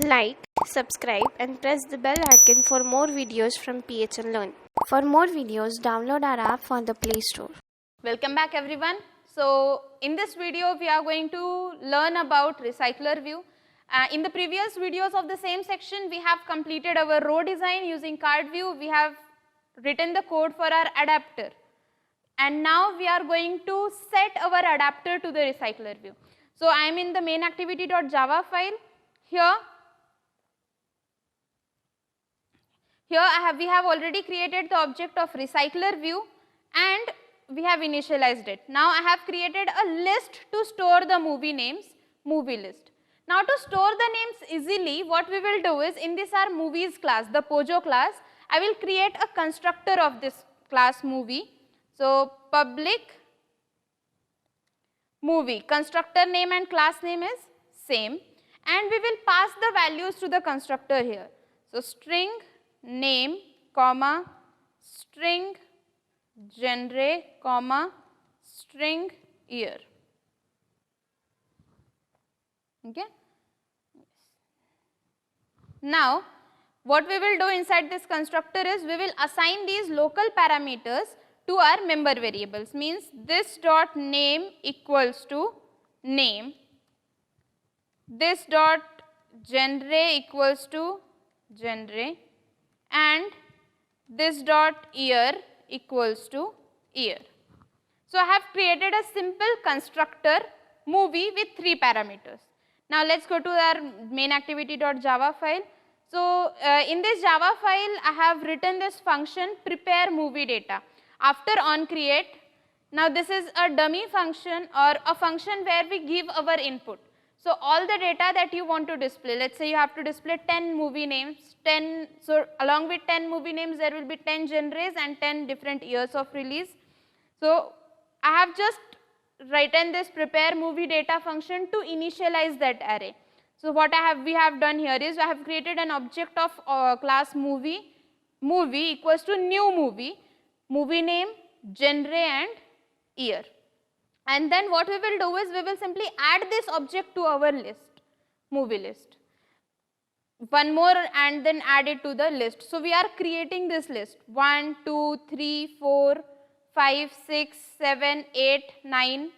Like, subscribe and press the bell icon for more videos from PHN Learn. For more videos, download our app from the Play Store. Welcome back everyone. So in this video we are going to learn about RecyclerView. In the previous videos of the same section we have completed our row design using card view. We have written the code for our adapter. And now we are going to set our adapter to the RecyclerView. So I am in the main activity.java file. Here we have already created the object of RecyclerView and we have initialized it. Now I have created a list to store the movie names, movie list. Now to store the names easily, what we will do is in this our movies class, the Pojo class, I will create a constructor of this class movie. So public movie, constructor name and class name is same, and we will pass the values to the constructor here. So string name, comma, string genre, comma, string year. Okay. Now what we will do inside this constructor is we will assign these local parameters to our member variables, means this dot name equals to name, this dot genre equals to genre, and this dot year equals to year. So I have created a simple constructor movie with 3 parameters. Now let's go to our main activity.java file. So in this Java file I have written this function prepare movie data. After onCreate, now this is a dummy function or a function where we give our input. So all the data that you want to display, let's say you have to display 10 movie names, so along with 10 movie names there will be 10 genres and 10 different years of release. So I have just written this prepare movie data function to initialize that array. So what we have done here is I have created an object of class movie equals to new movie name, genre and year. And then what we will do is we will simply add this object to our list, movie list. One more and then add it to the list. So we are creating this list 1, 2, 3, 4, 5, 6, 7, 8, 9,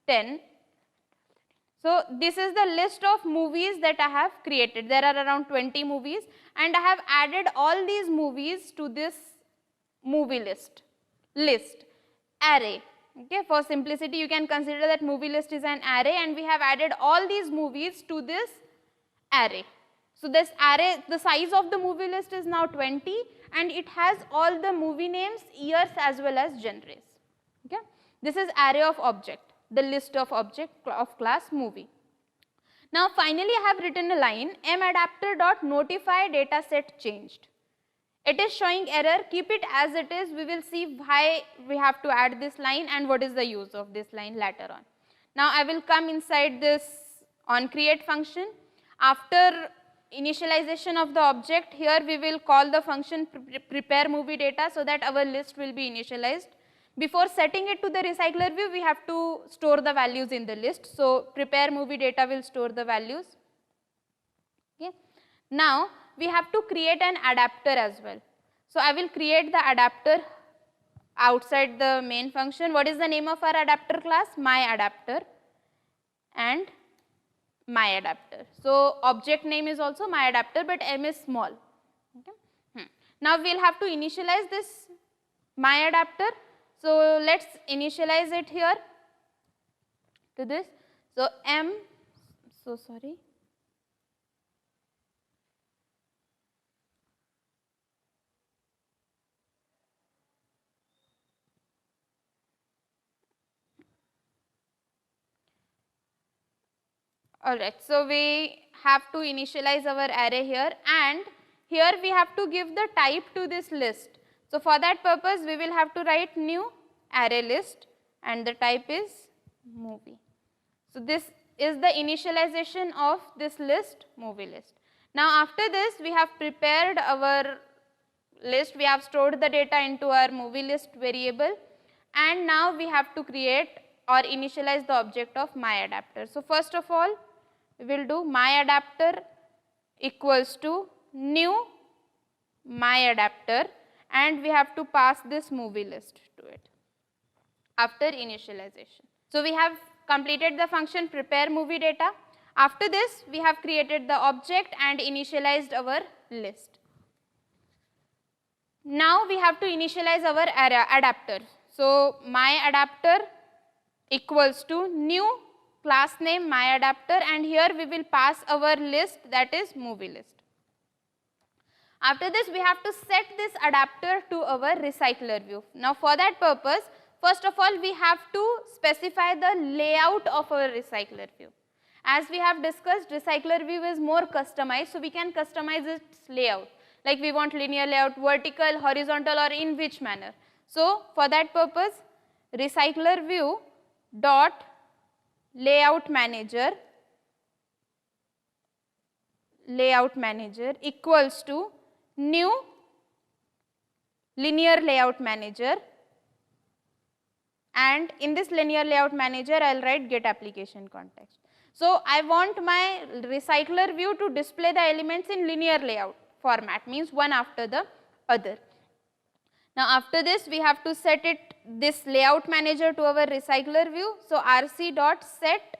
10. So this is the list of movies that I have created. There are around 20 movies and I have added all these movies to this movie list array. Okay, for simplicity you can consider that movie list is an array and we have added all these movies to this array. So this array, the size of the movie list is now 20 and it has all the movie names, years as well as genres. Okay, this is array of object, the list of object of class movie. Now finally I have written a line 𝑚Adapter.notify dataset changed. It is showing error, keep it as it is. We will see why we have to add this line and what is the use of this line later on. Now I will come inside this onCreate function. After initialization of the object, here we will call the function prepare movie data so that our list will be initialized. Before setting it to the RecyclerView, we have to store the values in the list. So prepare movie data will store the values. Okay. Now we have to create an adapter as well. So I will create the adapter outside the main function. What is the name of our adapter class? MyAdapter and MyAdapter. So object name is also MyAdapter but M is small. Okay. Now we will have to initialize this MyAdapter. So let's initialize it here to this. So Alright, so we have to initialize our array here and here we have to give the type to this list. So for that purpose we will have to write new array list and the type is movie. So this is the initialization of this list, movie list. Now after this we have prepared our list, we have stored the data into our movie list variable and now we have to create or initialize the object of MyAdapter. So first of all we will do MyAdapter equals to new my adapter, and we have to pass this movie list to it after initialization. So we have completed the function prepare movie data. After this, we have created the object and initialized our list. Now we have to initialize our adapter. So my adapter equals to new class name my adapter, and here we will pass our list, that is movie list. After this, we have to set this adapter to our recycler view. Now for that purpose, first of all, we have to specify the layout of our recycler view. As we have discussed, recycler view is more customized, so we can customize its layout. Like we want linear layout, vertical, horizontal, or in which manner. So for that purpose, recycler view dot layout manager equals to new linear layout manager, and in this linear layout manager I will write get application context. So I want my recycler view to display the elements in linear layout format, means one after the other. Now after this, we have to set this layout manager to our recycler view. So rc dot set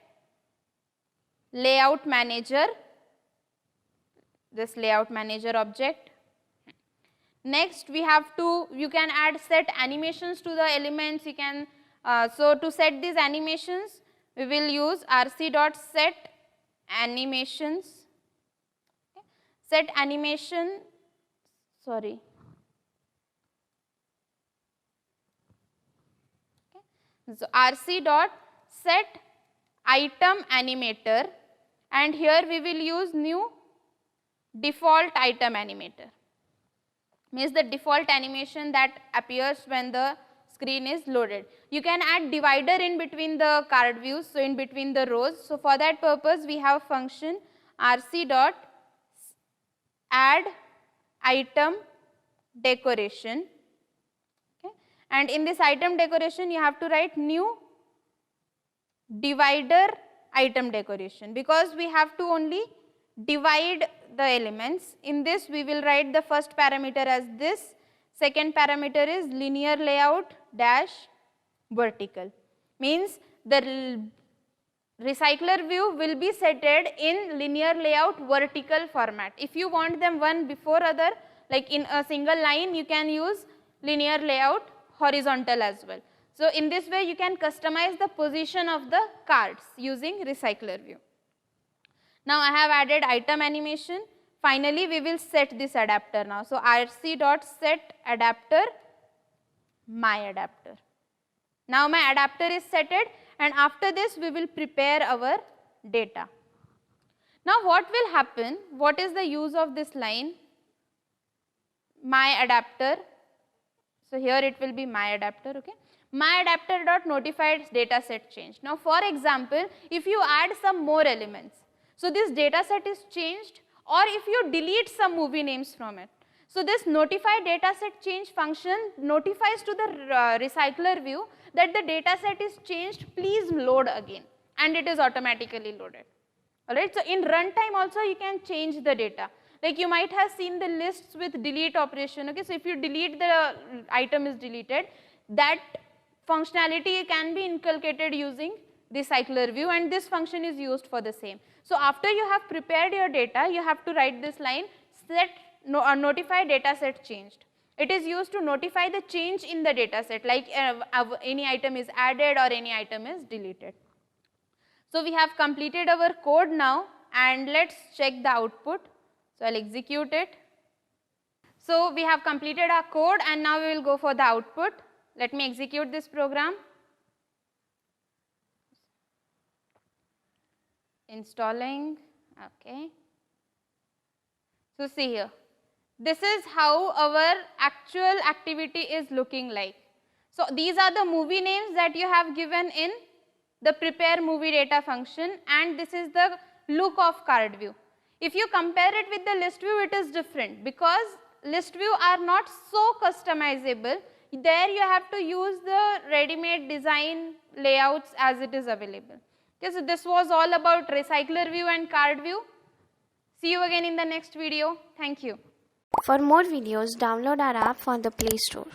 layout manager, this layout manager object. Next we have to, you can add set animations to the elements, you can, so to set these animations, we will use rc dot set animations, okay. Set animation, sorry, okay. So rc dot set item animator, and here we will use new default item animator, means the default animation that appears when the screen is loaded. You can add divider in between the card views, so in between the rows. So for that purpose, we have function rc dot add item decoration, okay. And in this item decoration, you have to write new divider item decoration, because we have to only divide the elements. In this, we will write the first parameter as this, second parameter is linear layout dash vertical, means the recycler view will be setted in linear layout vertical format. If you want them one before other, like in a single line, you can use linear layout horizontal as well. So in this way, you can customize the position of the cards using recycler view. Now I have added item animation. Finally, we will set this adapter now. So rc dot set adapter my adapter. Now my adapter is setted, and after this we will prepare our data. Now what will happen? What is the use of this line? My adapter. So here it will be my adapter, okay. My adapter dot notified data set change. Now for example, if you add some more elements, so this data set is changed, or if you delete some movie names from it. So this notify data set change function notifies to the recycler view that the data set is changed, please load again, and it is automatically loaded. Alright, so in runtime also you can change the data. Like you might have seen the lists with delete operation, okay. So if you delete, the item is deleted, that functionality can be inculcated using recycler view, and this function is used for the same. So after you have prepared your data, you have to write this line set notify data set changed. It is used to notify the change in the data set, like any item is added or any item is deleted. So we have completed our code now, and let's check the output. So I'll execute it. So we have completed our code, and now we will go for the output. Let me execute this program. Installing, okay. So see here, this is how our actual activity is looking like. So these are the movie names that you have given in the prepare movie data function, and this is the look of card view. If you compare it with the list view, it is different, because list view are not so customizable. There you have to use the ready-made design layouts as it is available. Okay, so this was all about recycler view and card view. See you again in the next video. Thank you. For more videos, download our app from the Play Store.